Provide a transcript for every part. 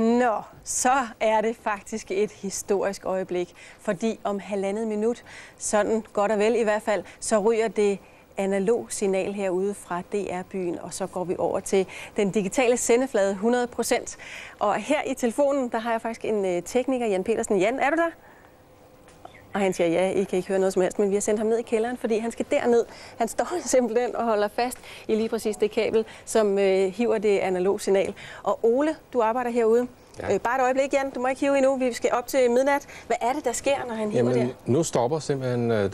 Nå, så er det faktisk et historisk øjeblik, fordi om 1,5 minut, sådan godt og vel i hvert fald, så ryger det analog signal herude fra DR-byen, og så går vi over til den digitale sendeflade 100%. Og her i telefonen, der har jeg faktisk en tekniker, Jan Petersen. Jan, er du der? Og han siger, ja, I kan ikke høre noget som helst, men vi har sendt ham ned i kælderen, fordi han skal derned. Han står simpelthen og holder fast i lige præcis det kabel, som hiver det analog signal. Og Ole, du arbejder herude. Ja. Bare et øjeblik, Jan. Du må ikke hive endnu. Vi skal op til midnat. Hvad er det, der sker, når han hiver der? Nu stopper simpelthen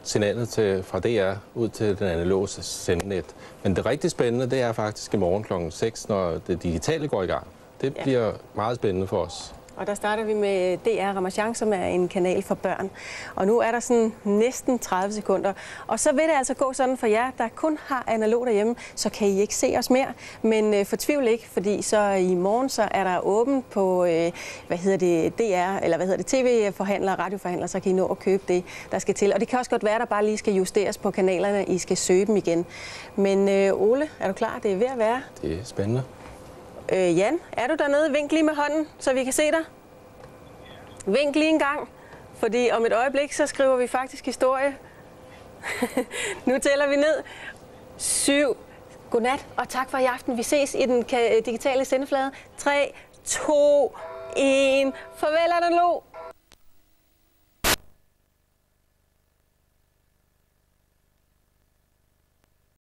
signalet fra DR ud til den analoge sendenet. Men det rigtig spændende, det er faktisk i morgen kl. 6, når det digitale går i gang. Det bliver meget spændende for os. Og der starter vi med DR Ramasjang, som er en kanal for børn. Og nu er der sådan næsten 30 sekunder. Og så vil det altså gå sådan for jer, der kun har analog derhjemme, så kan I ikke se os mere. Men fortvivl ikke, fordi så i morgen så er der åbent på tv-forhandlere, radioforhandlere, så kan I nå at købe det, der skal til. Og det kan også godt være, der bare lige skal justeres på kanalerne, I skal søge dem igen. Men Ole, er du klar? Det er ved at være. Det er spændende. Jan, er du dernede? Vink lige med hånden, så vi kan se dig. Vink lige en gang, fordi om et øjeblik, så skriver vi faktisk historie. Nu tæller vi ned. 7. Godnat, og tak for i aften. Vi ses i den digitale sendeflade. 3, 2, 1. Farvel, analog.